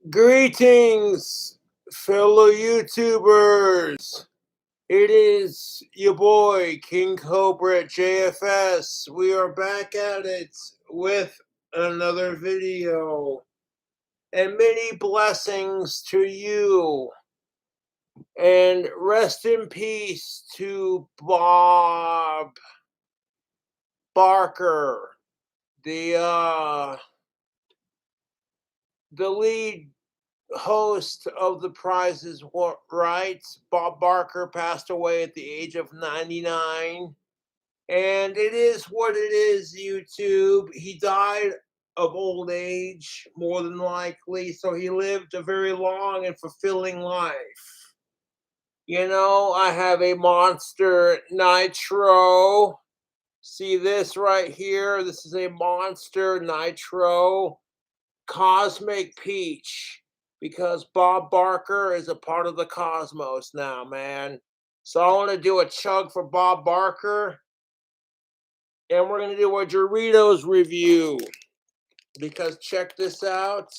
Greetings, fellow YouTubers. It is your boy, King Cobra at JFS. We are back at it with another video. And many blessings to you. And rest in peace to Bob Barker, the lead host of The Price is Right. Bob Barker passed away at the age of 99. And it is what it is, YouTube. He died of old age, more than likely, so he lived a very long and fulfilling life. You know, I have a Monster Nitro. See this right here? This is a Monster Nitro Cosmic Peach, because Bob Barker is a part of the cosmos now, man. So I want to do a chug for Bob Barker, and we're going to do a Doritos review, because check this out.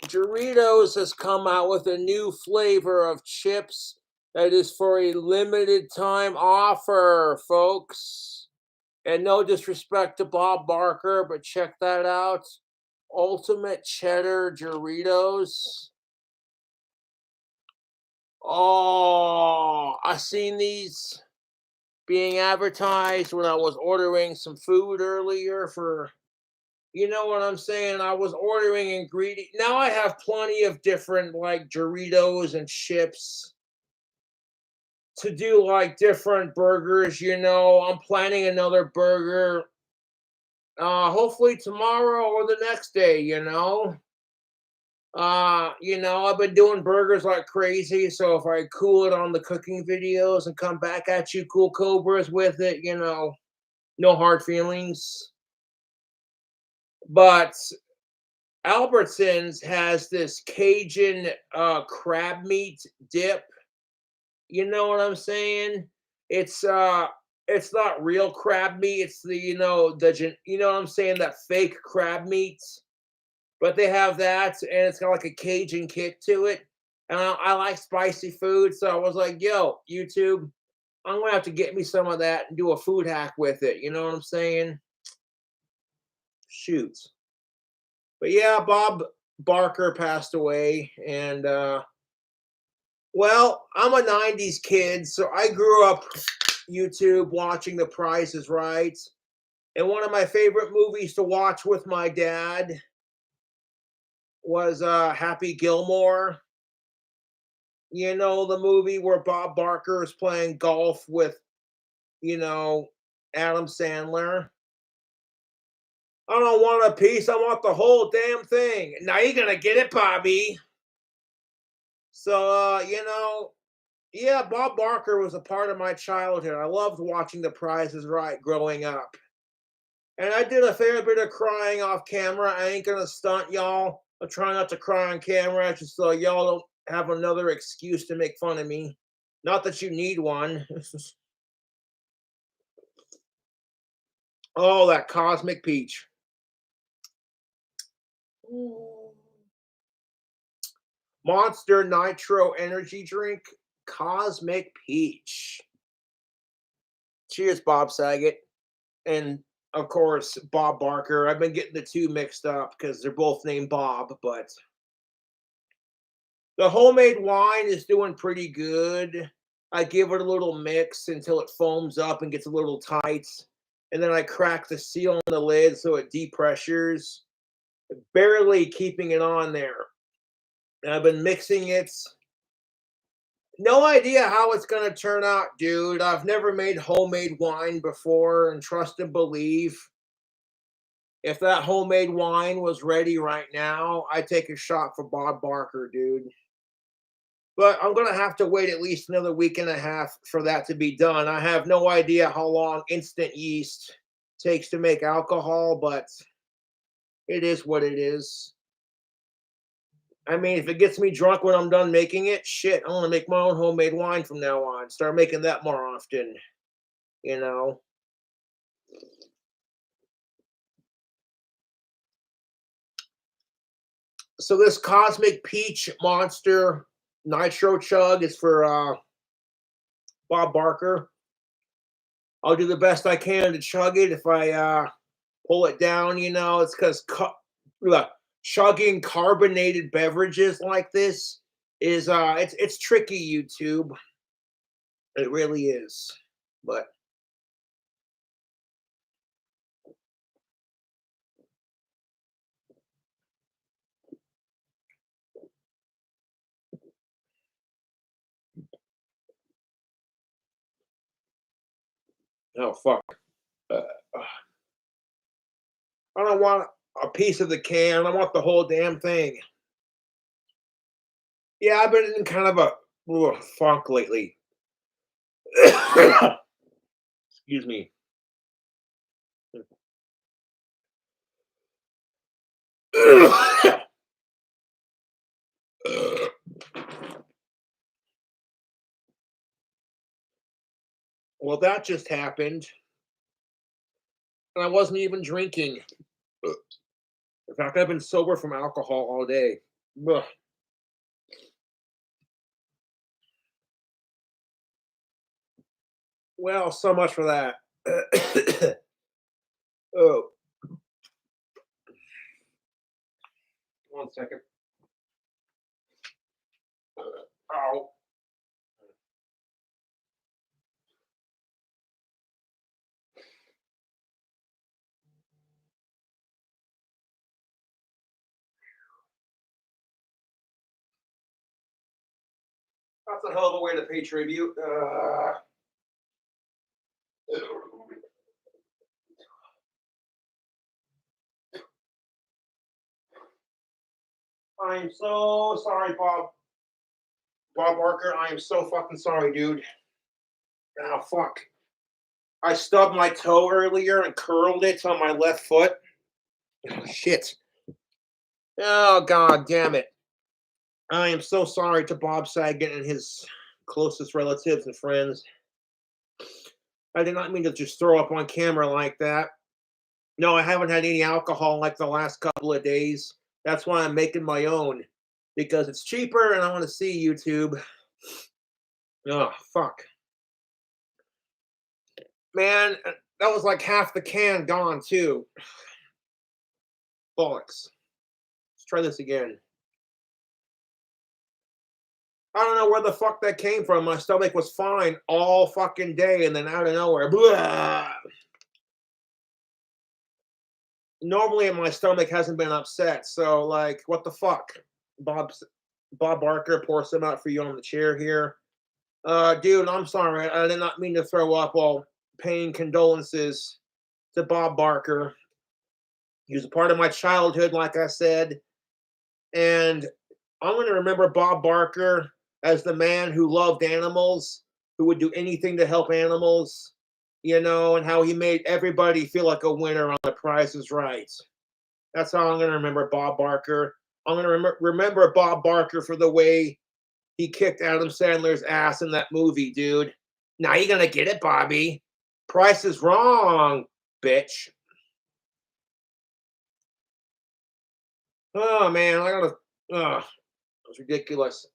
Doritos has come out with a new flavor of chips that is for a limited time offer, folks. And no disrespect to Bob Barker, but check that out. Ultimate Cheddar Doritos. Oh, I seen these being advertised when I was ordering some food earlier for, you know what I'm saying? I was ordering ingredients. Now I have plenty of different like Doritos and chips to do like different burgers, you know. I'm planning another burger hopefully tomorrow or the next day, you know. I've been doing burgers like crazy, so if I cool it on the cooking videos and come back at you cool cobras with it, no hard feelings. But Albertsons has this Cajun crab meat dip. You know what I'm saying? It's uh it's not real crab meat. It's the you know what I'm saying, that fake crab meat. But they have that, and it's got like a Cajun kick to it. And I like spicy food, so I was like, "Yo, YouTube, I'm gonna have to get me some of that and do a food hack with it." You know what I'm saying? Shoot. But yeah, Bob Barker passed away, and well, I'm a '90s kid, so I grew up YouTube watching The Price is Right, and one of my favorite movies to watch with my dad was Happy Gilmore. You know, the movie where Bob Barker is playing golf with, you know, Adam Sandler. I don't want a piece, I want the whole damn thing. Now you're gonna get it, Bobby. So, yeah, Bob Barker was a part of my childhood. I loved watching The Price is Right growing up. And I did a fair bit of crying off camera. I ain't gonna stunt y'all. I try not to cry on camera just so y'all don't have another excuse to make fun of me. Not that you need one. Oh, that Cosmic Peach. Mm. Monster Nitro Energy Drink, Cosmic Peach. Cheers, Bob Saget. And of course, Bob Barker. I've been getting the two mixed up because they're both named Bob, but the homemade wine is doing pretty good. I give it a little mix until it foams up and gets a little tight. And then I crack the seal on the lid so it depressures, barely keeping it on there. And I've been mixing it. No idea how it's gonna turn out, dude. I've never made homemade wine before, and trust and believe, if that homemade wine was ready right now, I'd take a shot for Bob Barker, dude. But I'm gonna have to wait at least another week and a half for that to be done. I have no idea how long instant yeast takes to make alcohol, but it is what it is. I mean, if it gets me drunk when I'm done making it, shit, I'm gonna make my own homemade wine from now on. Start making that more often, you know. So this Cosmic Peach Monster Nitro Chug is for Bob Barker. I'll do the best I can to chug it. If I pull it down, it's because chugging carbonated beverages like this is it's tricky, YouTube. It really is. But oh fuck. Uh, I don't want a piece of the can. I want the whole damn thing. Yeah, I've been in kind of a funk lately. Excuse me. Well, that just happened, and I wasn't even drinking. In fact, I've been sober from alcohol all day. Ugh. Well, so much for that. Oh, 1 second. Ow. That's a hell of a way to pay tribute. I'm so sorry, Bob Barker. I am so fucking sorry, dude. Oh, fuck. I stubbed my toe earlier and curled it on my left foot. Oh, shit. Oh, god damn it. I am so sorry to Bob Saget and his closest relatives and friends. I did not mean to just throw up on camera like that. No, I haven't had any alcohol like the last couple of days. That's why I'm making my own because it's cheaper and I want to see YouTube. Oh, fuck. Man, that was like half the can gone too. Bollocks. Let's try this again. I don't know where the fuck that came from. My stomach was fine all fucking day and then out of nowhere. Blah. Normally my stomach hasn't been upset. So like, what the fuck? Bob Barker, pour some out for you on the chair here. Dude, I'm sorry. I did not mean to throw up. All paying condolences to Bob Barker. He was a part of my childhood, like I said. And I'm going to remember Bob Barker as the man who loved animals, who would do anything to help animals, and how he made everybody feel like a winner on The Price is Right. That's how I'm going to remember Bob Barker. I'm going to remember Bob Barker for the way he kicked Adam Sandler's ass in that movie, dude. Now you're going to get it, Bobby. Price is wrong, bitch. Oh, man, I got to. Oh, it's ridiculous.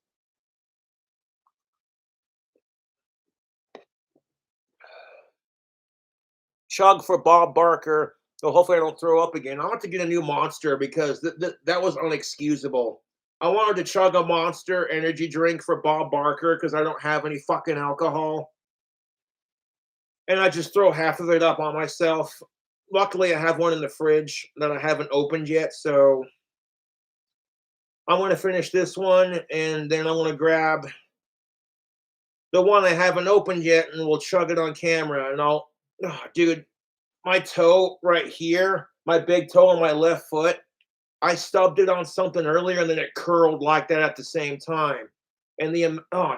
Chug for Bob Barker. So hopefully I don't throw up again. I want to get a new Monster because that was unexcusable. I wanted to chug a Monster energy drink for Bob Barker because I don't have any fucking alcohol. And I just throw half of it up on myself. Luckily, I have one in the fridge that I haven't opened yet. So I'm going to finish this one and then I'm going to grab the one I haven't opened yet and we'll chug it on camera. And dude, my toe right here, my big toe on my left foot, I stubbed it on something earlier and then it curled like that at the same time. And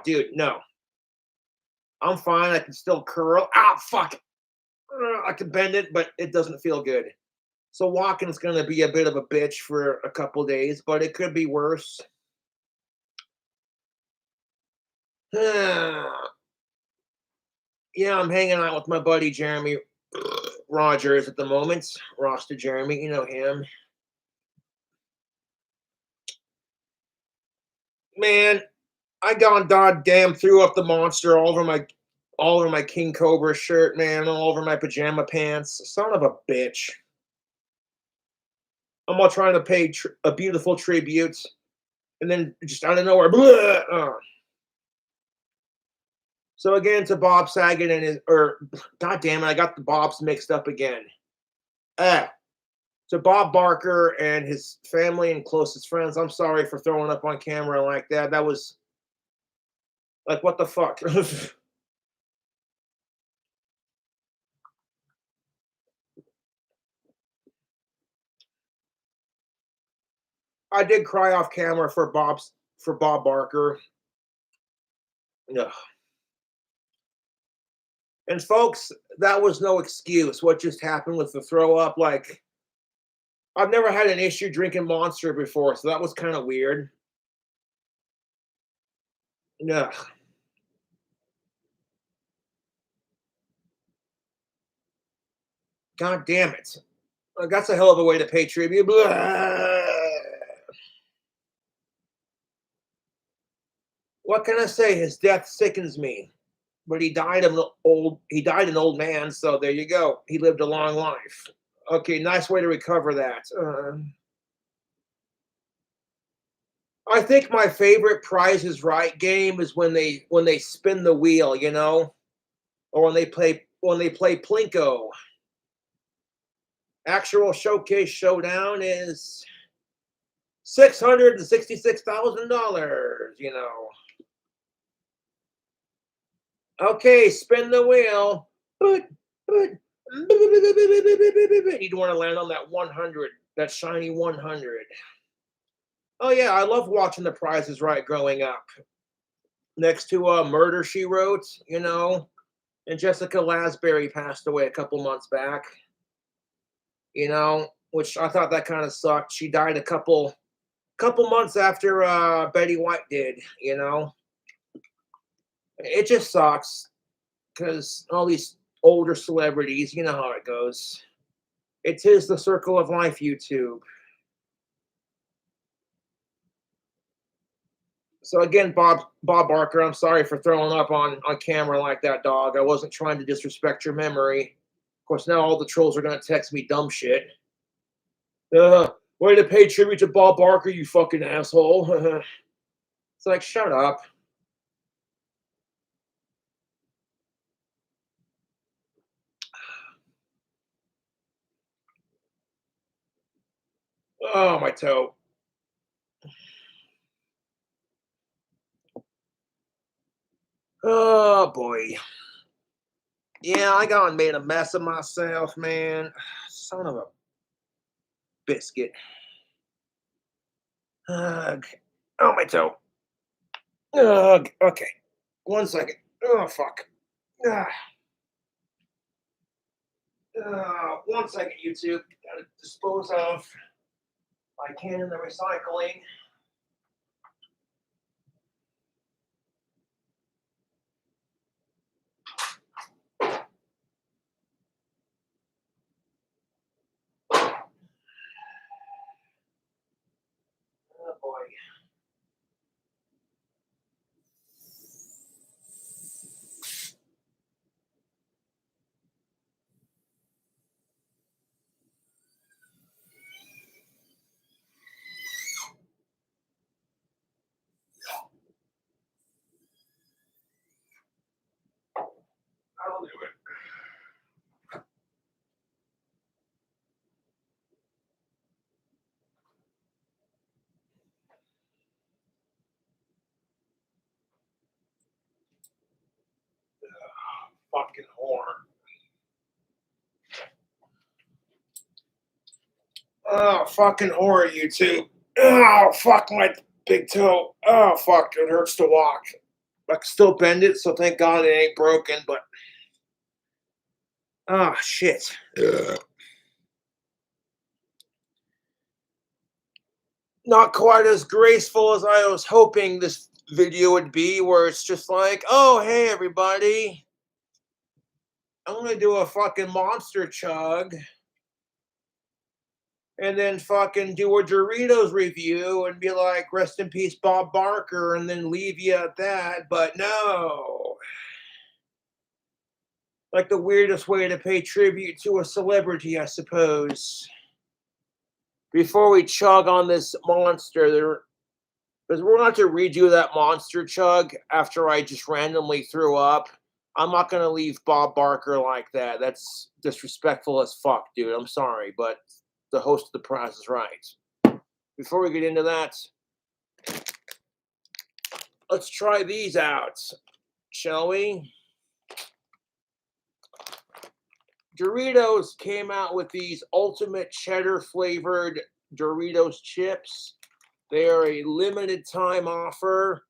dude, no. I'm fine. I can still curl. Ah, fuck. I can bend it, but it doesn't feel good. So walking's going to be a bit of a bitch for a couple days, but it could be worse. Yeah, I'm hanging out with my buddy Jeremy Rogers at the moment. Roster Jeremy, you know him. Man, I gone goddamn threw up the monster all over my King Cobra shirt, man, all over my pajama pants. Son of a bitch. I'm all trying to pay a beautiful tribute, and then just out of nowhere, So again, to Bob Saget and his, or God damn it, I got the Bobs mixed up again. Ah, to Bob Barker and his family and closest friends, I'm sorry for throwing up on camera like that. That was like, what the fuck? I did cry off camera for Bob Barker. Ugh. And folks, that was no excuse. What just happened with the throw up? Like, I've never had an issue drinking Monster before, so that was kind of weird. Ugh. God damn it. That's a hell of a way to pay tribute. Blah. What can I say? His death sickens me. But he died an old man, so there you go. He lived a long life. Okay, nice way to recover that. I think my favorite Price is Right game is when they spin the wheel, you know, or when they play Plinko. Actual showcase showdown is $666,000. You know. Okay, spin the wheel. But, but, you don't want to land on that 100, that shiny 100. Oh yeah, I love watching The Price is Right growing up. Next to Murder She Wrote, you know, and Jessica Lasbury passed away a couple months back. You know, which I thought that kind of sucked. She died a couple months after Betty White did. You know, it just sucks because all these older celebrities, you know how it goes. It is the circle of life, YouTube. So again, Bob Barker, I'm sorry for throwing up on camera like that, dog. I wasn't trying to disrespect your memory. Of course, now all the trolls are gonna text me dumb shit. Way to pay tribute to Bob Barker, you fucking asshole. It's like, shut up. Oh, my toe. Oh boy. Yeah, I gone and made a mess of myself, man. Son of a biscuit. Ugh. Oh, my toe. Ugh. Okay. 1 second. Oh, fuck. Ah. 1 second, YouTube. Gotta dispose of my can in the recycling. Oh, boy. I'll do it. Fucking whore. Oh, fucking whore, YouTube. Oh, fuck my big toe. Oh, fuck. It hurts to walk. I can still bend it, so thank God it ain't broken, but. Oh, shit. Ugh. Not quite as graceful as I was hoping this video would be, where it's just like, oh, hey, everybody. I'm gonna do a fucking monster chug. and then fucking do a Doritos review and be like, rest in peace, Bob Barker, and then leave you at that. But no. Like the weirdest way to pay tribute to a celebrity, I suppose. Before we chug on this monster, because we're going to have to redo that monster chug after I just randomly threw up. I'm not going to leave Bob Barker like that. That's disrespectful as fuck, dude. I'm sorry, but the host of the prize is right. Before we get into that, let's try these out, shall we? Doritos came out with these ultimate cheddar flavored Doritos chips. They are a limited time offer.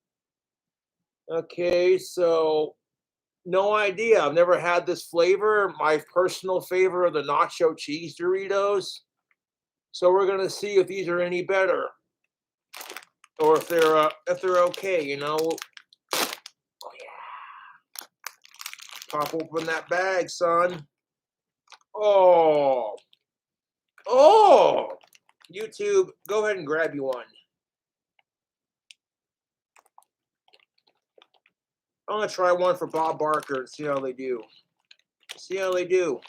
Okay, so no idea. I've never had this flavor. My personal favorite are the nacho cheese Doritos. So we're gonna see if these are any better, or if they're okay. You know. Oh yeah. Pop open that bag, son. Oh. Oh. YouTube, go ahead and grab you one. I'm gonna try one for Bob Barker and see how they do. See how they do.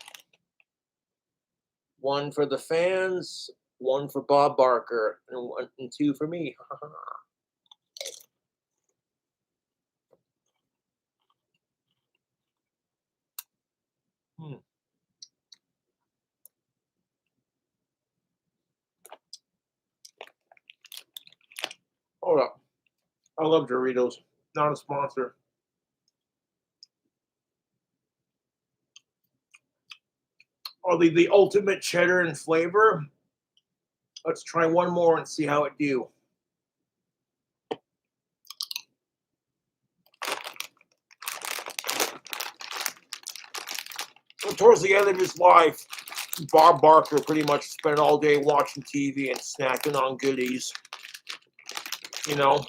One for the fans, one for Bob Barker, and two for me. Hmm. Hold up. I love Doritos. Not a sponsor. Are they the ultimate cheddar and flavor? Let's try one more and see how it do. Well, towards the end of his life, Bob Barker pretty much spent all day watching TV and snacking on goodies. You know?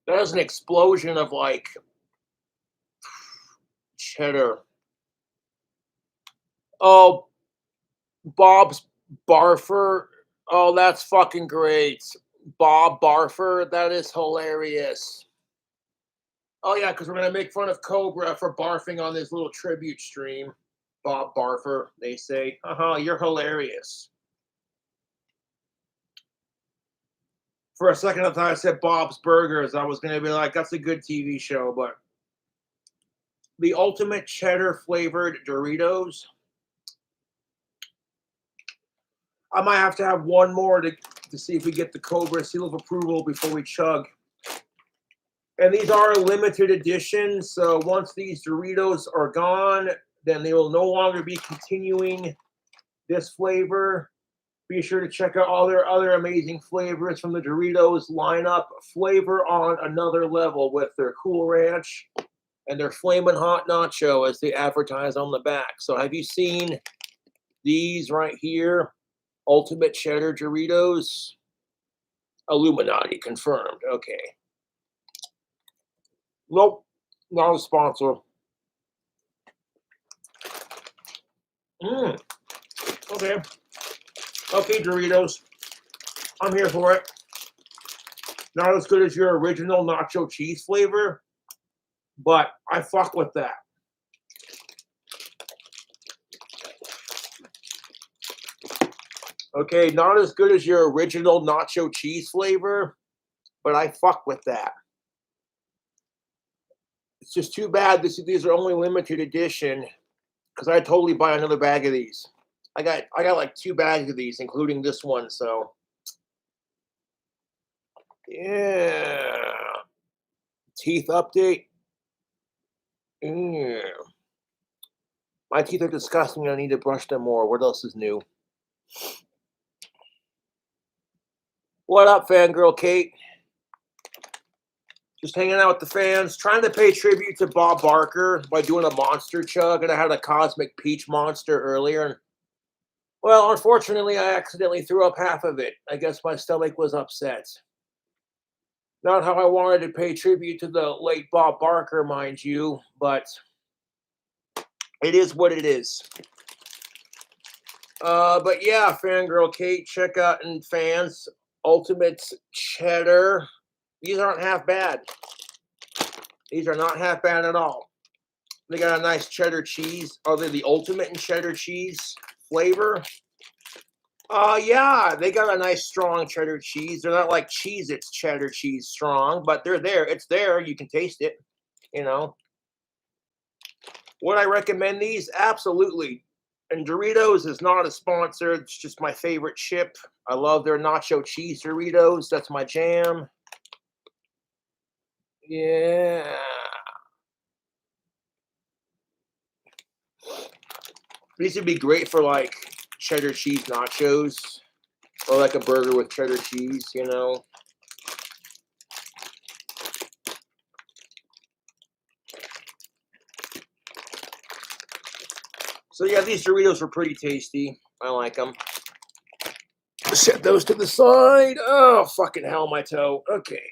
There's an explosion of like cheddar. Oh, Bob's Barfer. Oh, that's fucking great. Bob Barfer. That is hilarious. Oh, yeah, because we're going to make fun of Cobra for barfing on this little tribute stream. Bob Barfer, they say. You're hilarious. For a second, I thought I said Bob's Burgers. I was going to be like, that's a good TV show, but the ultimate cheddar flavored Doritos. I might have to have one more to see if we get the Cobra seal of approval before we chug. And these are limited editions, so once these Doritos are gone, then they will no longer be continuing this flavor. Be sure to check out all their other amazing flavors from the Doritos lineup. Flavor on another level with their Cool Ranch and their Flamin' Hot Nacho as they advertise on the back. So have you seen these right here? Ultimate Cheddar Doritos. Illuminati confirmed. Okay. Nope. Not a sponsor. Okay. Okay, Doritos. I'm here for it. Not as good as your original nacho cheese flavor, but I fuck with that. Okay, not as good as your original nacho cheese flavor, but I fuck with that. It's just too bad these are only limited edition, because I'd totally buy another bag of these. I got like 2 bags of these, including this one, so yeah. Teeth update. Yeah. My teeth are disgusting. I need to brush them more. What else is new? What up, fangirl Kate? Just hanging out with the fans, trying to pay tribute to Bob Barker by doing a monster chug, and I had a Cosmic Peach Monster earlier. Well, unfortunately, I accidentally threw up half of it. I guess my stomach was upset. Not how I wanted to pay tribute to the late Bob Barker, mind you, but it is what it is. But yeah, Fangirl Kate, check out and fans, Ultimate Cheddar. These aren't half bad. These are not half bad at all. They got a nice cheddar cheese. Are they the ultimate in cheddar cheese flavor? Yeah, they got a nice strong cheddar cheese. They're not like Cheez-Its cheddar cheese strong, but they're there. It's there. You can taste it, you know. Would I recommend these? Absolutely. And Doritos is not a sponsor. It's just my favorite chip. I love their nacho cheese Doritos. That's my jam. Yeah. These would be great for like cheddar cheese nachos or like a burger with cheddar cheese, you know. So yeah, these Doritos were pretty tasty. I like them. Set those to the side. Oh, fucking hell, my toe. Okay.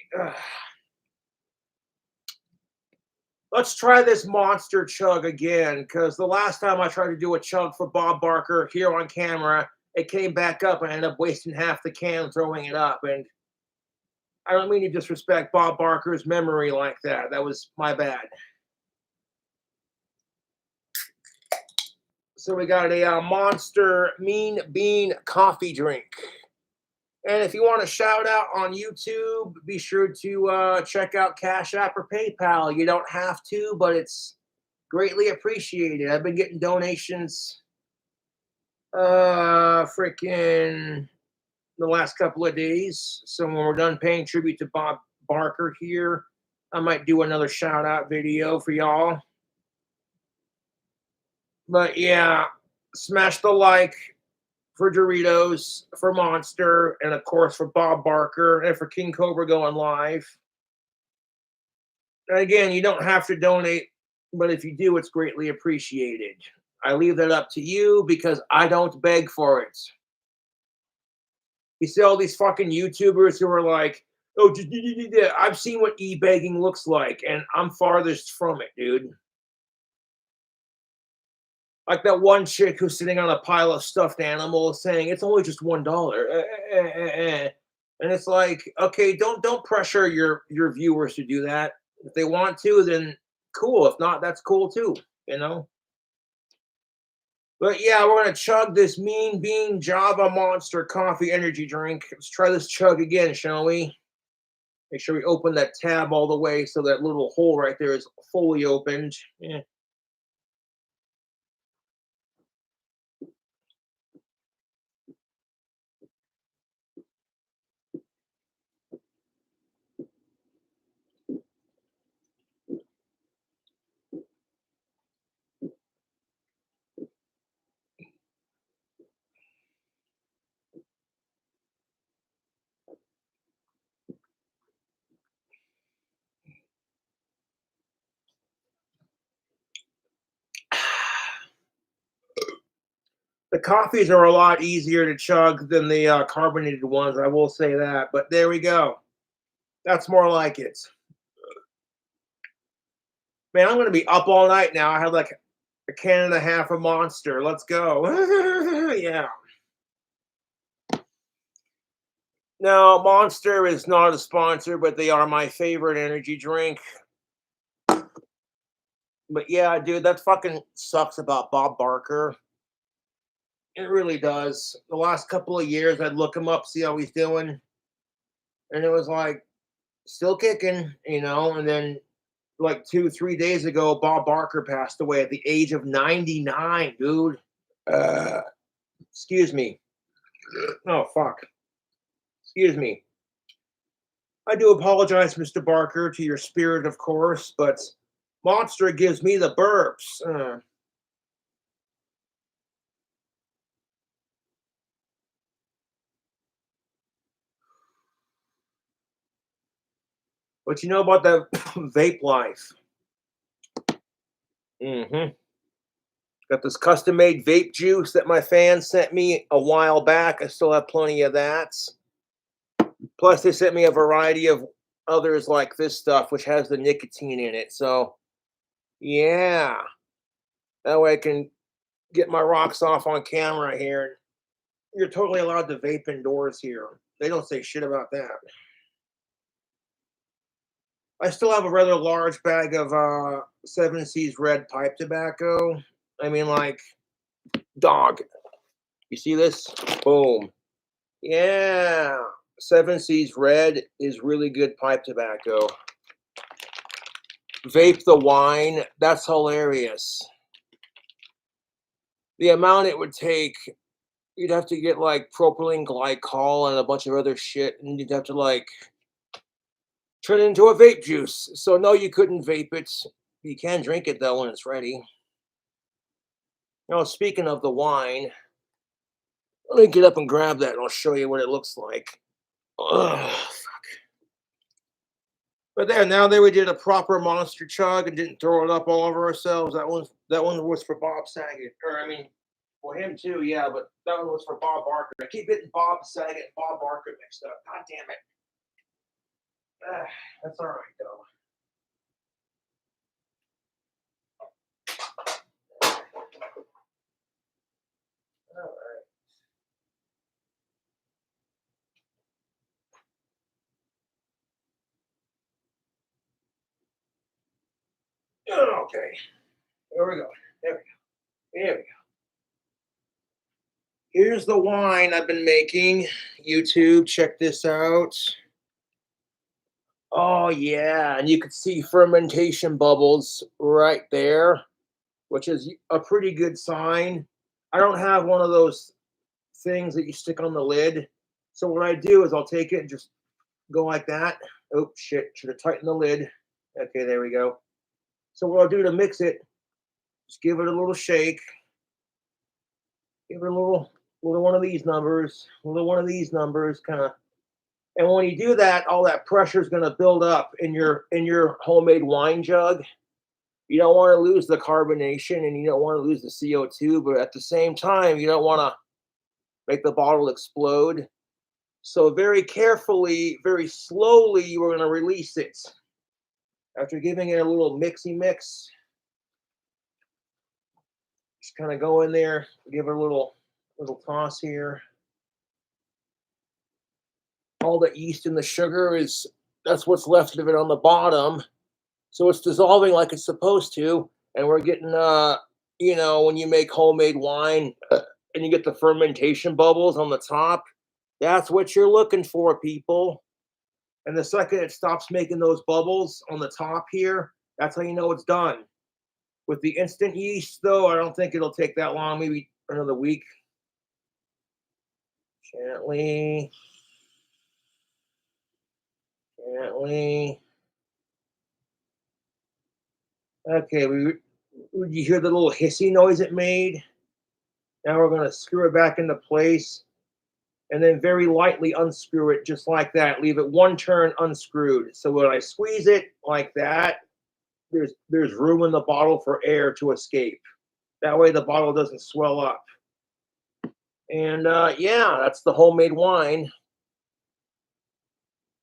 Let's try this monster chug again, because the last time I tried to do a chug for Bob Barker here on camera, it came back up and I ended up wasting half the can throwing it up. And I don't mean to disrespect Bob Barker's memory like that. That was my bad. So we got a Monster Mean Bean coffee drink. And if you want to shout out on YouTube, be sure to check out Cash App or PayPal. You don't have to, but it's greatly appreciated. I've been getting donations freaking the last couple of days. So when we're done paying tribute to Bob Barker here, I might do another shout out video for y'all. But yeah, smash the like for Doritos, for Monster, and of course for Bob Barker and for King Cobra going live. And again, you don't have to donate, but if you do, it's greatly appreciated. I leave that up to you because I don't beg for it. You see all these fucking YouTubers who are like, oh, I've seen what e-begging looks like, and I'm farthest from it, dude. Like that one chick who's sitting on a pile of stuffed animals saying it's only just $1. And it's like, okay, don't pressure your viewers to do that. If they want to, then cool. If not, that's cool too, you know. But yeah, we're gonna chug this Mean Bean Java Monster coffee energy drink. Let's try this chug again, shall we? Make sure we open that tab all the way so that little hole right there is fully opened. Yeah. The coffees are a lot easier to chug than the carbonated ones. I will say that. But there we go. That's more like it. Man, I'm gonna be up all night now. I had like a can and a half of Monster. Let's go. Yeah. No, Monster is not a sponsor, but they are my favorite energy drink. But yeah, dude, that fucking sucks about Bob Barker. It really does. The last couple of years, I'd look him up, see how he's doing, and it was like still kicking, you know. And then like 2, 3 days ago, Bob Barker passed away at the age of 99, dude. Uh, excuse me. Oh fuck. Excuse me. I do apologize, Mr. Barker, to your spirit, of course, but Monster gives me the burps. What you know about the vape life? Mm-hmm. Got this custom made vape juice that my fans sent me a while back. I still have plenty of that. Plus, they sent me a variety of others like this stuff, which has the nicotine in it. So, yeah, that way I can get my rocks off on camera here. You're totally allowed to vape indoors here. They don't say shit about that. I still have a rather large bag of 7C's red pipe tobacco. I mean, like, dog. You see this? Boom. Yeah. 7C's red is really good pipe tobacco. Vape the wine. That's hilarious. The amount it would take, you'd have to get like propylene glycol and a bunch of other shit, and you'd have to like turn it into a vape juice. So no, you couldn't vape it. You can drink it though when it's ready. Speaking of the wine, let me get up and grab that and I'll show you what it looks like. Ugh. But there, now that we did a proper monster chug and didn't throw it up all over ourselves, that one was for Bob Saget. Or I mean, for him too, yeah, but that one was for Bob Barker. I keep getting Bob Saget and Bob Barker mixed up. God damn it. That's all right though. All right. Okay. There we go. There we go. There we go. Here's the wine I've been making. YouTube, check this out. Oh yeah, and you can see fermentation bubbles right there, which is a pretty good sign. I don't have one of those things that you stick on the lid. So what I do is I'll take it and just go like that. Oh shit, should have tightened the lid. Okay, there we go. So what I'll do to mix it, just give it a little shake. Give it a little one of these numbers, a little one of these numbers, kind of. And when you do that, all that pressure is going to build up in your homemade wine jug. You don't want to lose the carbonation and you don't want to lose the CO2, but at the same time, you don't want to make the bottle explode. So very carefully, very slowly, we're going to release it. After giving it a little mixy mix, just kind of go in there, give it a little toss here. All the yeast and the sugar that's what's left of it on the bottom. So it's dissolving like it's supposed to, and we're getting when you make homemade wine and you get the fermentation bubbles on the top, that's what you're looking for, people. And the second it stops making those bubbles on the top here, that's how you know it's done. With the instant yeast, though, I don't think it'll take that long, maybe another week. Gently. Gently. Okay, you hear the little hissy noise it made? Now we're going to screw it back into place and then very lightly unscrew it just like that. Leave it one turn unscrewed. So when I squeeze it like that, there's room in the bottle for air to escape. That way the bottle doesn't swell up. And yeah, that's the homemade wine.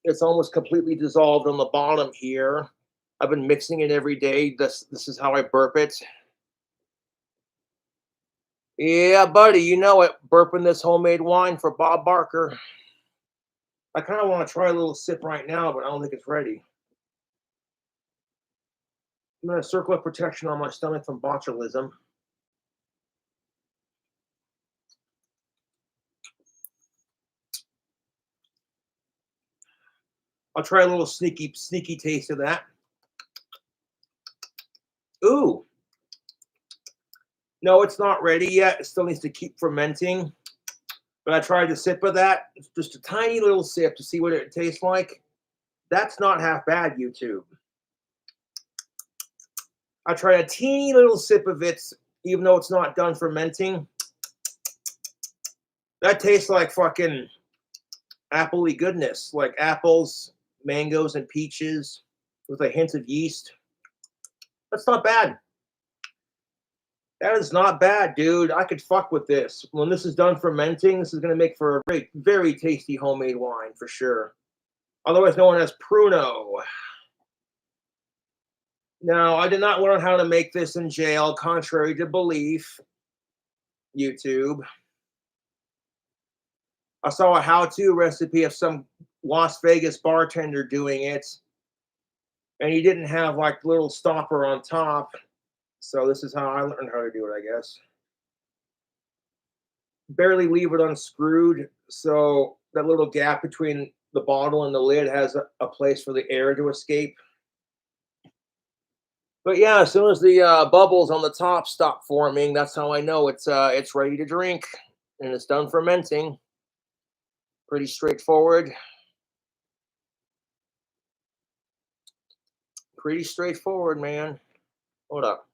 It's almost completely dissolved on the bottom here. I've been mixing it every day. This is how I burp it. Yeah, buddy, you know it. Burping this homemade wine for Bob Barker. I kind of want to try a little sip right now, but I don't think it's ready. I'm going to circle of protection on my stomach from botulism. I'll try a little sneaky taste of that. Ooh. No, it's not ready yet. It still needs to keep fermenting. But I tried a sip of that. It's just a tiny little sip to see what it tastes like. That's not half bad, YouTube. I tried a teeny little sip of it, even though it's not done fermenting. That tastes like fucking appley goodness, like apples, mangoes, and peaches with a hint of yeast. That's not bad. That is not bad, dude. I could fuck with this. When this is done fermenting, this is going to make for a very, very tasty homemade wine for sure. otherwise known as Pruno. Now, I did not learn how to make this in jail, contrary to belief. YouTube. I saw a how-to recipe of some Las Vegas bartender doing it, and he didn't have like the little stopper on top. So this is how I learned how to do it, I guess. Barely leave it unscrewed, so that little gap between the bottle and the lid has a place for the air to escape. But yeah, as soon as the bubbles on the top stop forming, that's how I know it's ready to drink and it's done fermenting. Pretty straightforward. Pretty straightforward, man. Hold up.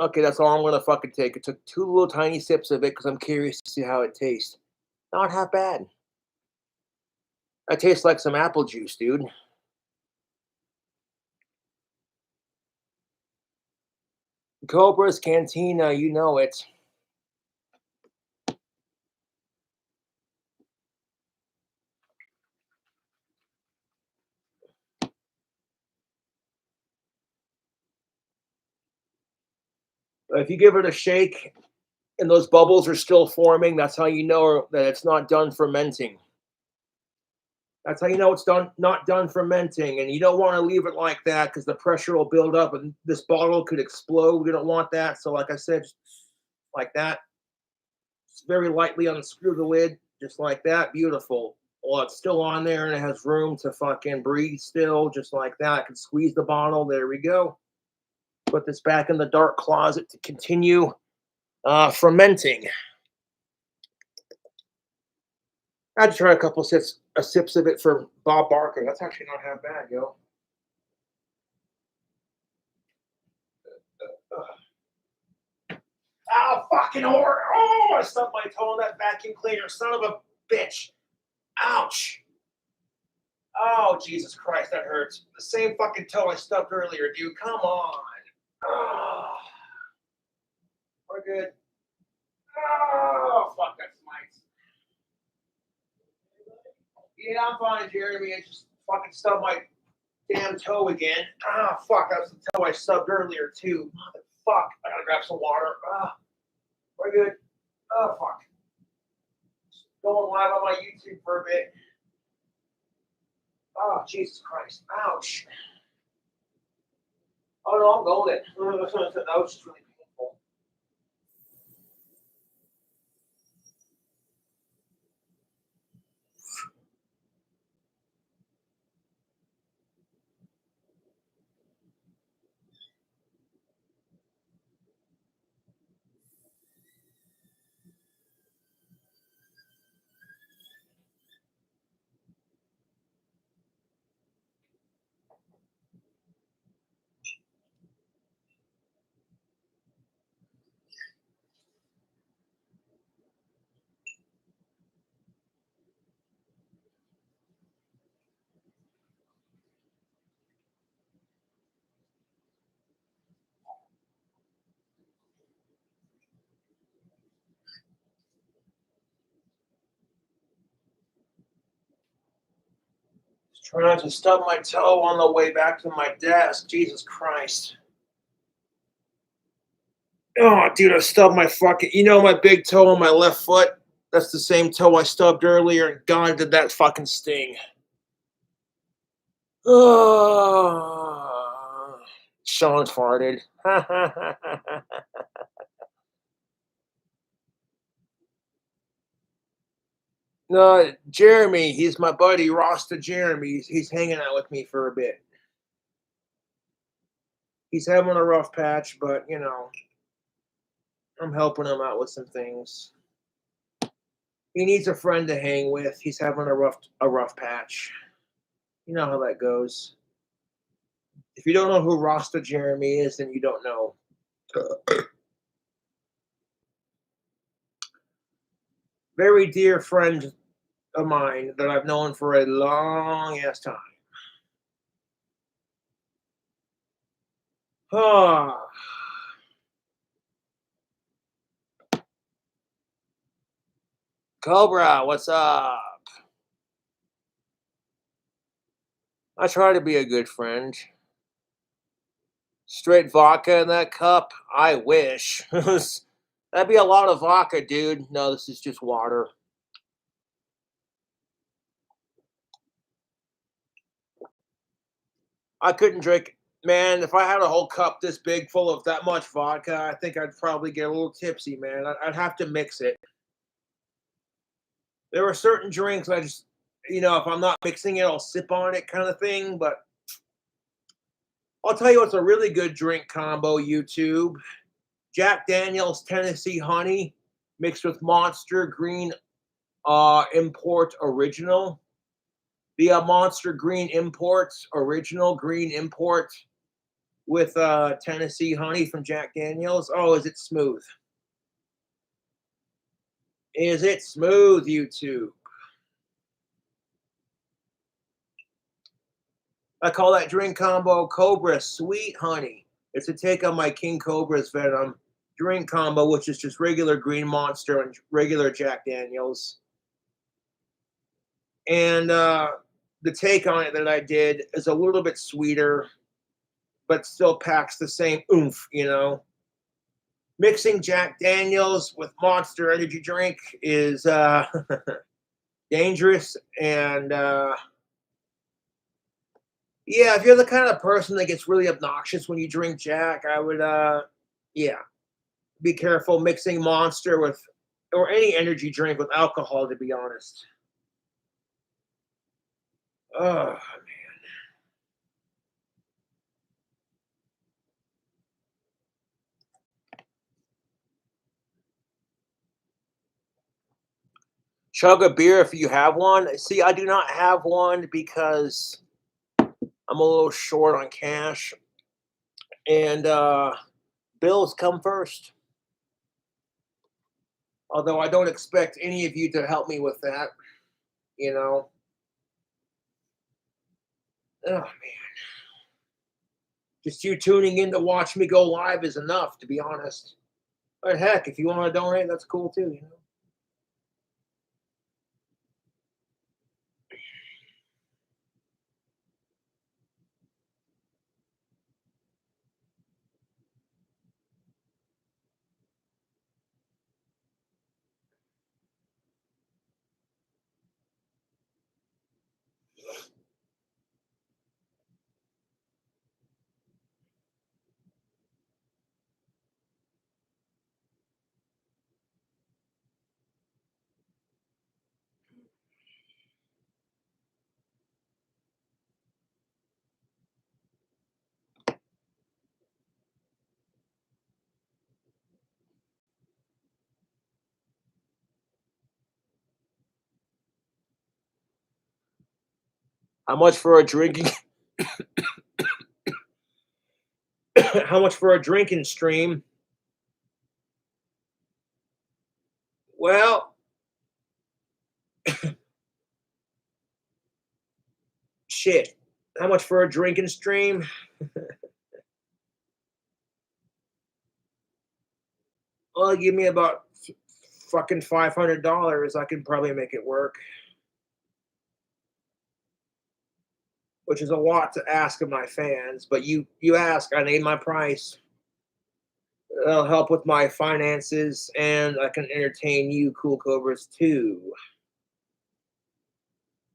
Okay, that's all I'm gonna fucking take. It took two little tiny sips of it because I'm curious to see how it tastes. Not half bad. That tastes like some apple juice, dude. Cobra's Cantina, you know it. If you give it a shake and those bubbles are still forming, that's how you know that it's not done fermenting. That's how you know it's not done fermenting. And you don't want to leave it like that because the pressure will build up and this bottle could explode. We don't want that. So, like I said, just like that. Just very lightly unscrew the lid, just like that. Beautiful. Well, it's still on there and it has room to fucking breathe still, just like that. I can squeeze the bottle. There we go. Put this back in the dark closet to continue fermenting. I had to try a couple sips of it for Bob Barker. That's actually not half bad, yo. Oh, fucking whore. Oh, I stubbed my toe on that vacuum cleaner. Son of a bitch. Ouch. Oh, Jesus Christ, that hurts. The same fucking toe I stubbed earlier, dude. Come on. Oh, we're good. Oh, fuck, that smites. Yeah, I'm fine, Jeremy. I just fucking stubbed my damn toe again. Ah, fuck, that was the toe I stubbed earlier, too. Fuck, I gotta grab some water. Ah, we're good. Oh, fuck. Going live on my YouTube for a bit. Oh, Jesus Christ. Ouch. Oh, no, I'm going it. That was just really painful. Just trying to stub my toe on the way back to my desk. Jesus Christ. Oh, dude, I stubbed my fucking. You know my big toe on my left foot? That's the same toe I stubbed earlier, and God, did that fucking sting. Oh, Sean farted. No, Jeremy, he's my buddy, Rasta Jeremy. He's hanging out with me for a bit. He's having a rough patch, but you know, I'm helping him out with some things. He needs a friend to hang with. He's having a rough patch. You know how that goes. If you don't know who Rasta Jeremy is, then you don't know. Very dear friend of mine that I've known for a long ass time. Ah, Cobra, what's up? I try to be a good friend. Straight vodka in that cup? I wish. That'd be a lot of vodka, dude. No, this is just water. I couldn't drink. Man, if I had a whole cup this big full of that much vodka, I think I'd probably get a little tipsy, man. I'd have to mix it. There are certain drinks I just, if I'm not mixing it, I'll sip on it kind of thing. But I'll tell you what's a really good drink combo, YouTube. Jack Daniel's Tennessee Honey mixed with Monster Green Import Original. The Monster Green Imports Original Green Import with Tennessee Honey from Jack Daniel's. Oh, is it smooth? Is it smooth, YouTube? I call that drink combo Cobra Sweet Honey. It's a take on my King Cobra's Venom drink combo, which is just regular Green Monster and regular Jack Daniels. And the take on it that I did is a little bit sweeter, but still packs the same oomph. Mixing Jack Daniels with Monster Energy drink is dangerous. And yeah, if you're the kind of person that gets really obnoxious when you drink Jack, I would, yeah, be careful mixing Monster with or any energy drink with alcohol. To be honest, oh, chug a beer if you have one. See, I do not have one because I'm a little short on cash, and bills come first. Although I don't expect any of you to help me with that, you know. Oh man, just you tuning in to watch me go live is enough, to be honest. But heck, if you want to donate, that's cool too. How much for a drinking? How much for a drinking stream? Well, shit. How much for a drinking stream? Well, give me about fucking $500. I can probably make it work, which is a lot to ask of my fans. But you ask, I name my price. It'll help with my finances, and I can entertain you, cool cobras, too.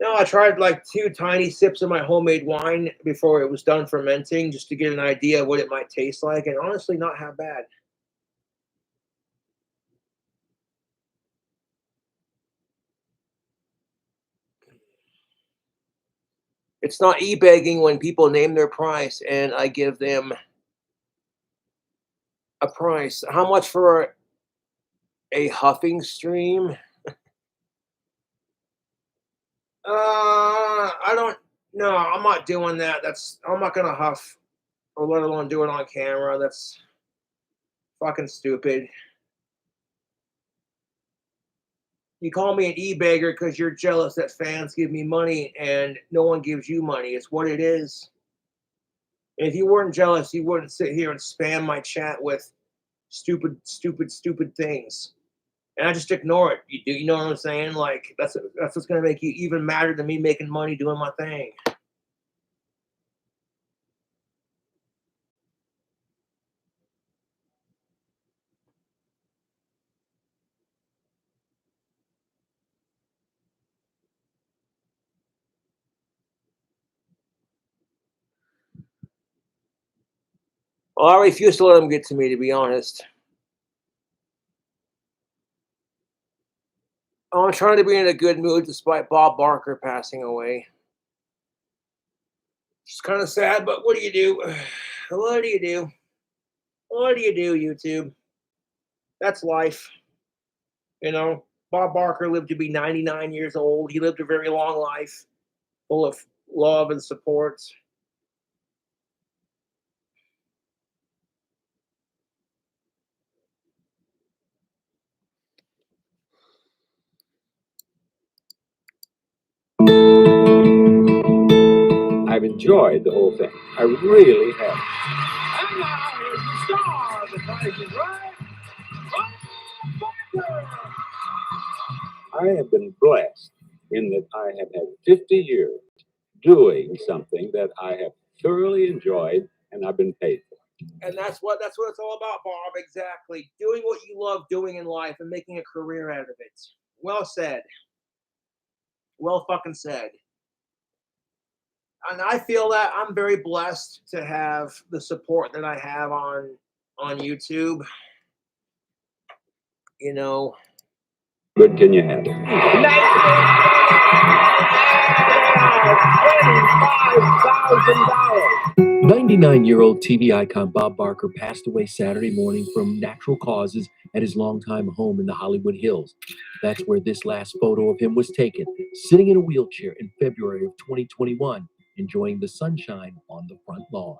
No, I tried like two tiny sips of my homemade wine before it was done fermenting, just to get an idea of what it might taste like, and honestly, not half bad. It's not e-begging when people name their price and I give them a price. How much for a huffing stream? I don't. No, I'm not doing that. I'm not gonna huff, or let alone do it on camera. That's fucking stupid. You call me an e-beggar because you're jealous that fans give me money and no one gives you money. It's what it is. And if you weren't jealous, you wouldn't sit here and spam my chat with stupid things. And I just ignore it. You know what I'm saying? Like that's what's gonna make you even madder than me making money doing my thing. Well, I refuse to let them get to me, to be honest. Oh, I'm trying to be in a good mood despite Bob Barker passing away. It's kind of sad, but what do you do? What do you do? What do you do, YouTube? That's life. You know, Bob Barker lived to be 99 years old. He lived a very long life, full of love and support. I've enjoyed the whole thing. I really have. And now here's the star of the Price is Right, Bob Barker. I have been blessed in that I have had 50 years doing something that I have thoroughly enjoyed and I've been paid for. And that's what it's all about, Bob. Exactly. Doing what you love doing in life and making a career out of it. Well said. Well fucking said. And I feel that I'm very blessed to have the support that I have on YouTube. You know, Good can you have? $25,000. 99-year-old TV icon Bob Barker passed away Saturday morning from natural causes at his longtime home in the Hollywood Hills. That's where this last photo of him was taken, sitting in a wheelchair in February of 2021, enjoying the sunshine on the front lawn.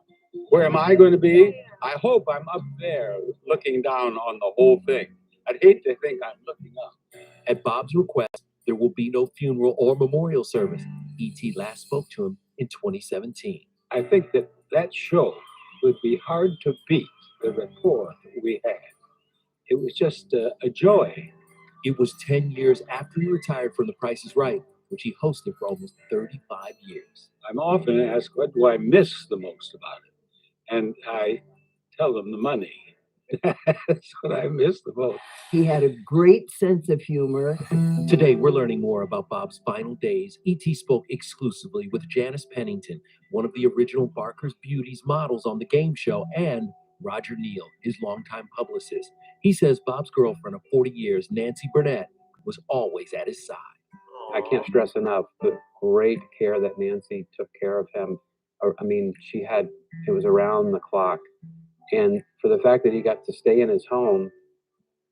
Where am I going to be? I hope I'm up there looking down on the whole thing. I'd hate to think I'm looking up. At Bob's request, there will be no funeral or memorial service. E.T. last spoke to him in 2017. I think that show would be hard to beat, the rapport that we had. It was just a joy. It was 10 years after he retired from The Price is Right, which he hosted for almost 35 years. I'm often asked, what do I miss the most about it? And I tell them the money. That's what I miss the most. He had a great sense of humor. Today, we're learning more about Bob's final days. E.T. spoke exclusively with Janice Pennington, one of the original Barker's Beauties models on the game show, and Roger Neal, his longtime publicist. He says Bob's girlfriend of 40 years, Nancy Burnett, was always at his side. I can't stress enough the great care that Nancy took care of him. I mean, it was around the clock. And for the fact that he got to stay in his home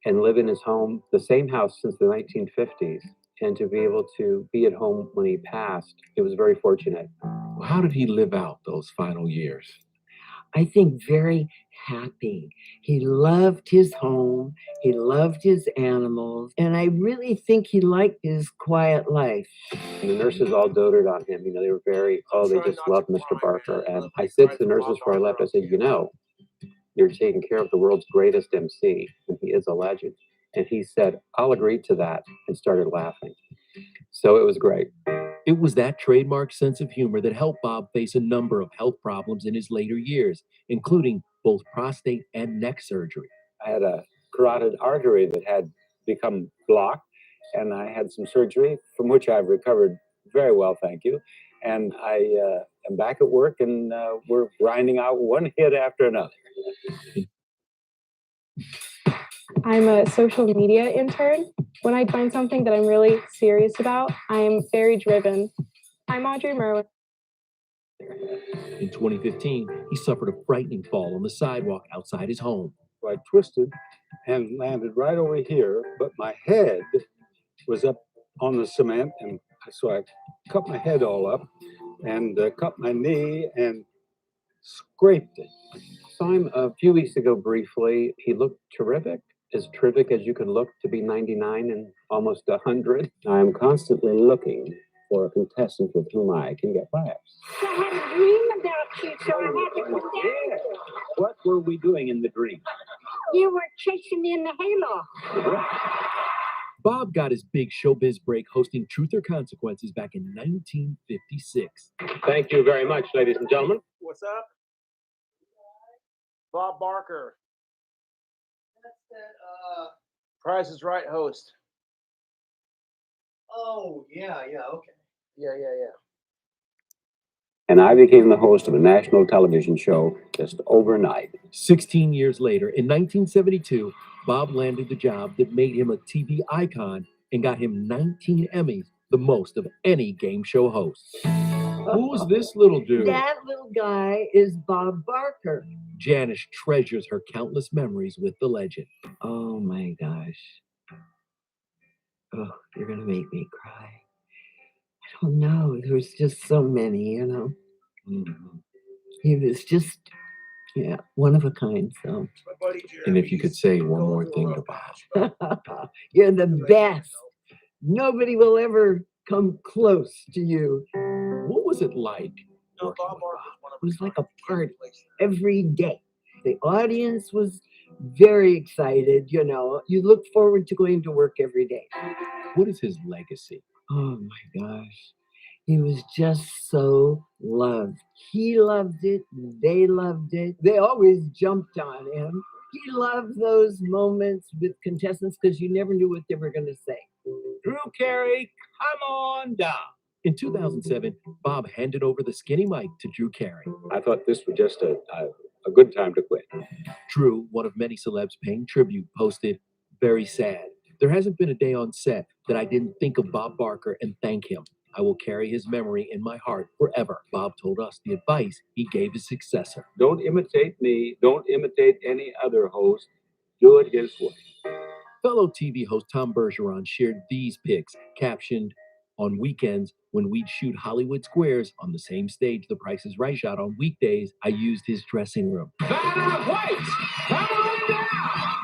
and live in his home, the same house since the 1950s, and to be able to be at home when he passed, it was very fortunate. How did he live out those final years? I think very happy. He loved his home. He loved his animals. And I really think he liked his quiet life. And the nurses all doted on him. You know, they were they just loved Mr. Barker. And I said to the nurses before I left, I said, you're taking care of the world's greatest MC, and he is a legend. And he said, I'll agree to that, and started laughing. So it was great. It was that trademark sense of humor that helped Bob face a number of health problems in his later years, including both prostate and neck surgery. I had a carotid artery that had become blocked, and I had some surgery from which I've recovered very well, thank you. And I am back at work, and we're grinding out one hit after another. I'm a social media intern. When I find something that I'm really serious about, I'm very driven. I'm Audrey Merwin. In 2015, he suffered a frightening fall on the sidewalk outside his home. So I twisted and landed right over here, but my head was up on the cement, and so I cut my head all up and cut my knee and scraped it. Saw him a few weeks ago briefly. He looked terrific as you could look to be 99 and almost 100. I'm constantly looking for a contestant with whom I can get laughs. I had a dream about you, so I had to come down here. What were we doing in the dream? You were chasing me in the hayloft. Bob got his big showbiz break hosting Truth or Consequences back in 1956. Thank you very much, ladies and gentlemen. What's up? Bob Barker. That's that Price is Right host. Oh, yeah, okay. Yeah. And I became the host of a national television show just overnight. 16 years later, in 1972, Bob landed the job that made him a TV icon and got him 19 Emmys, the most of any game show host. Who's this little dude? That little guy is Bob Barker. Janice treasures her countless memories with the legend. Oh my gosh. Oh, you're going to make me cry. I don't know. There's just so many, you know. Mhm. He was just, yeah, one of a kind. So, My buddy Jeremy, And if you could say one going more through a thing rough to Bob. patch, you're the best. Nobody will ever come close to you. What was it like? No, working Bob with Barker's Bob? one of It was a like kind. a party Place. every day. The audience was very excited. You know, you look forward to going to work every day. What is his legacy? Oh my gosh. He was just so loved. He loved it. They loved it. They always jumped on him. He loved those moments with contestants because you never knew what they were going to say. Drew Carey, come on down. In 2007, Bob handed over the skinny mic to Drew Carey. I thought this was just a good time to quit. Drew, one of many celebs paying tribute, posted, "Very sad. There hasn't been a day on set that I didn't think of Bob Barker and thank him. I will carry his memory in my heart forever." Bob told us the advice he gave his successor. Don't imitate me. Don't imitate any other host. Do it his way. Fellow TV host Tom Bergeron shared these pics, captioned, "On weekends, when we'd shoot Hollywood Squares on the same stage The Price is Right shot on weekdays, I used his dressing room."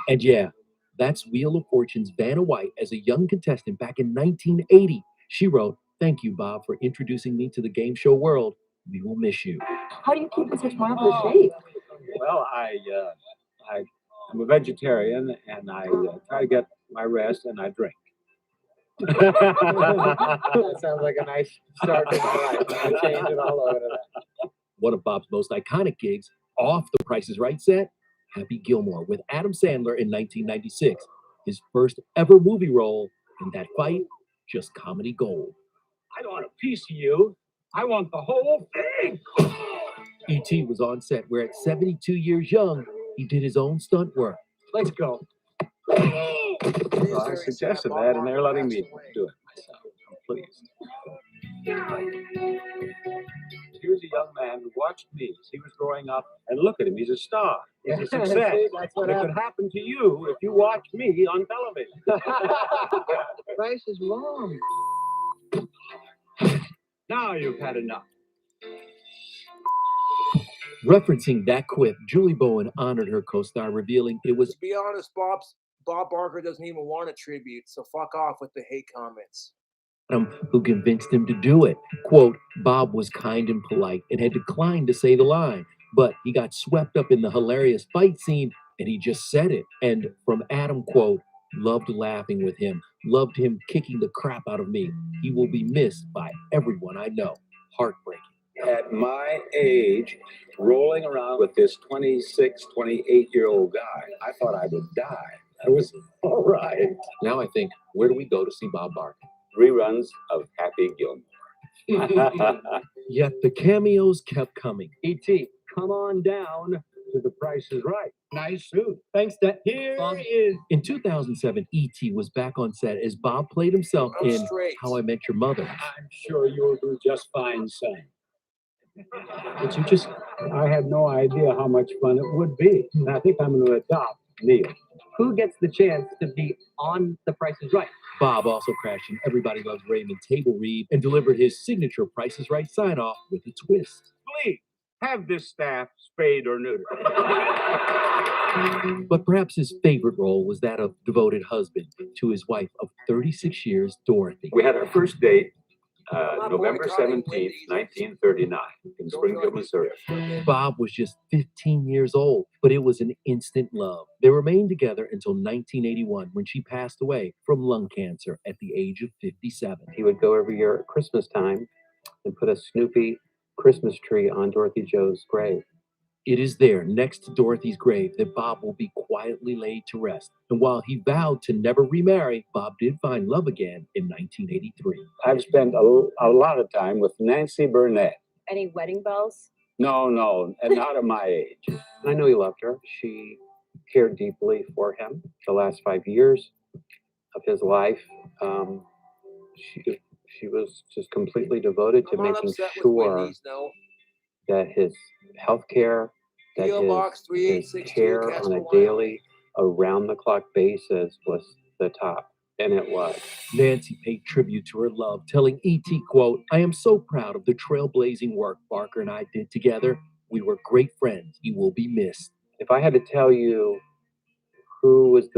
And yeah, that's Wheel of Fortune's Vanna White as a young contestant back in 1980. She wrote, "Thank you, Bob, for introducing me to the game show world. We will miss you." How do you keep in such marvelous shape? Well, I'm a vegetarian, and I try to get my rest, and I drink. That sounds like a nice start to my life. I change it all over to that. One of Bob's most iconic gigs off The Price is Right set, Happy Gilmore with Adam Sandler in 1996. His first ever movie role, and that fight, just comedy gold. I don't want a piece of you. I want the whole thing. E.T. was on set where at 72 years young, he did his own stunt work. Let's go. Well, I suggested that, and they're letting me do it myself. I'm pleased. Here's a young man who watched me as he was growing up, and look at him, he's a star. He's a success. See, that's what It could happen to you if you watch me on television. Price is wrong. Now you've had enough. Referencing that quip, Julie Bowen honored her co-star, revealing it was To be honest, Bob Barker doesn't even want a tribute, so fuck off with the hate comments. Adam who convinced him to do it. Quote, "Bob was kind and polite and had declined to say the line, but he got swept up in the hilarious fight scene and he just said it." And from Adam, quote, "Loved laughing with him, loved him kicking the crap out of me. He will be missed by everyone I know." Heartbreaking. At my age, rolling around with this 26, 28-year-old guy, I thought I would die. I was all right. Now I think, where do we go to see Bob Barker? Reruns of Happy Gilmore. Yet the cameos kept coming. E.T., come on down to The Price is Right. Nice suit. Thanks, Dad. Here is. In 2007, E.T. was back on set as Bob played himself I'm in straight. How I Met Your Mother. I'm sure you'll do just fine, son. But you just I had no idea how much fun it would be. And I think I'm going to adopt Neil. Who gets the chance to be on The Price is Right? Bob also crashed in Everybody Loves Raymond table read and delivered his signature Price is Right sign-off with a twist. Please, have this staff spayed or neutered. But perhaps his favorite role was that of devoted husband to his wife of 36 years, Dorothy. We had our first date November 17th, 1939, in Springfield, Missouri. Bob was just 15 years old, but it was an instant love. They remained together until 1981 when she passed away from lung cancer at the age of 57. He would go every year at Christmas time and put a Snoopy Christmas tree on Dorothy Joe's grave. It is there, next to Dorothy's grave, that Bob will be quietly laid to rest. And while he vowed to never remarry, Bob did find love again in 1983. I've spent a lot of time with Nancy Burnett. Any wedding bells? No, and not at my age. And I know he loved her. She cared deeply for him the last 5 years of his life. She was just completely devoted to making sure that his health care, that his care on a daily, around-the-clock basis was the top. And it was. Nancy paid tribute to her love, telling E.T., quote, "I am so proud of the trailblazing work Barker and I did together. We were great friends. He will be missed." If I had to tell you who was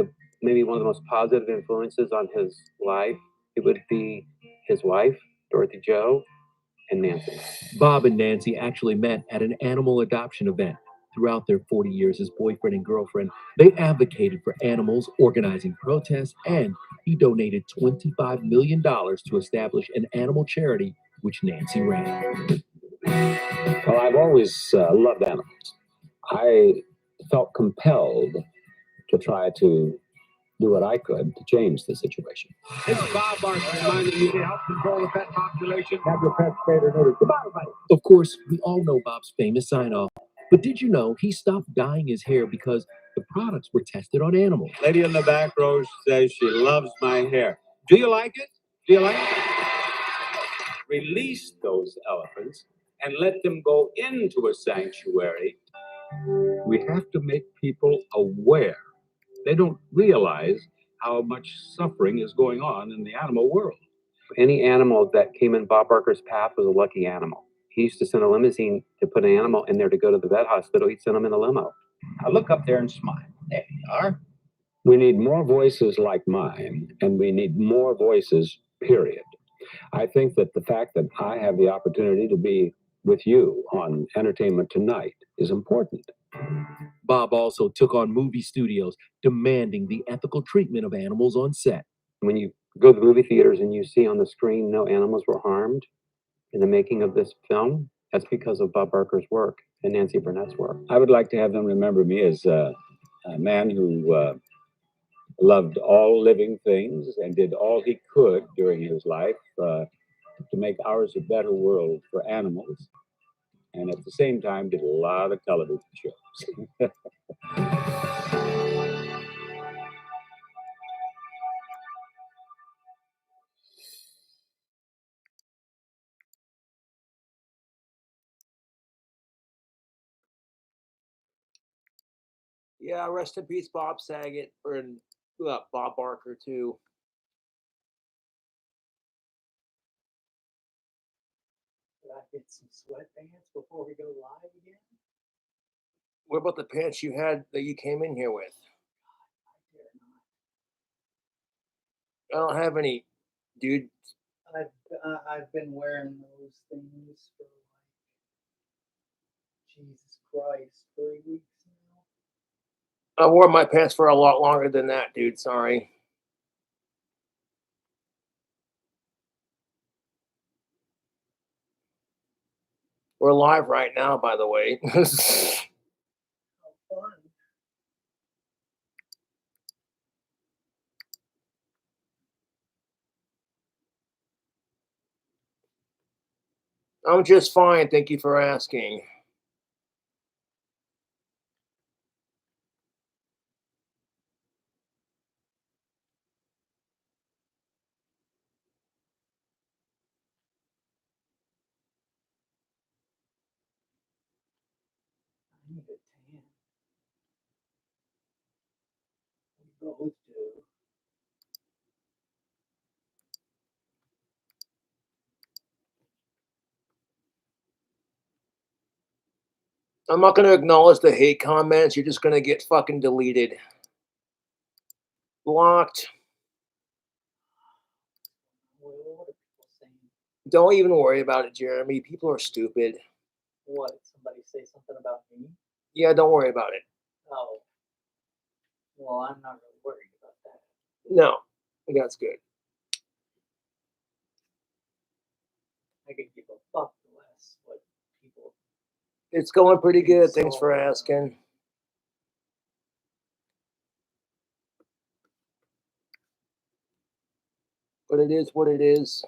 maybe one of the most positive influences on his life, it would be his wife, Dorothy Joe, and Nancy. Bob and Nancy actually met at an animal adoption event. Throughout their 40 years as boyfriend and girlfriend, they advocated for animals, organizing protests, and he donated $25 million to establish an animal charity, which Nancy ran. Well, I've always loved animals. I felt compelled to try to do what I could to change the situation. This is Bob Barker reminding you to help control the pet population. Have your pets spayed or neutered. Goodbye, everybody. Of course, we all know Bob's famous sign-off, but did you know he stopped dyeing his hair because the products were tested on animals? Lady in the back row says she loves my hair. Do you like it? Do you like it? Release those elephants and let them go into a sanctuary. We have to make people aware. They don't realize how much suffering is going on in the animal world. Any animal that came in Bob Barker's path was a lucky animal. He used to send a limousine to put an animal in there to go to the vet hospital. He'd send them in a limo. Now look up there and smile. There you are. We need more voices like mine, and we need more voices, period. I think that the fact that I have the opportunity to be with you on Entertainment Tonight is important. Bob also took on movie studios, demanding the ethical treatment of animals on set. When you go to the movie theaters and you see on the screen no animals were harmed in the making of this film, that's because of Bob Barker's work and Nancy Burnett's work. I would like to have them remember me as a man who loved all living things and did all he could during his life to make ours a better world for animals, and at the same time did a lot of television shows. Yeah, rest in peace, Bob Saget, and Bob Barker too. Did I get some sweatpants before we go live again? What about the pants you had that you came in here with? I don't have any, dude. I've been wearing those things for like Jesus Christ, 3 weeks now. I wore my pants for a lot longer than that, dude. Sorry. We're live right now, by the way. How fun. I'm just fine. Thank you for asking. I need a tan. We both do. I'm not going to acknowledge the hate comments. You're just going to get fucking deleted. Blocked. What are people saying? Don't even worry about it, Jeremy. People are stupid. What? Somebody say something about me? Yeah, don't worry about it. Oh. Well, I'm not really worried about that. No, that's good. I could give a fuck less what people. It's going pretty good. Thanks for asking. But it is what it is.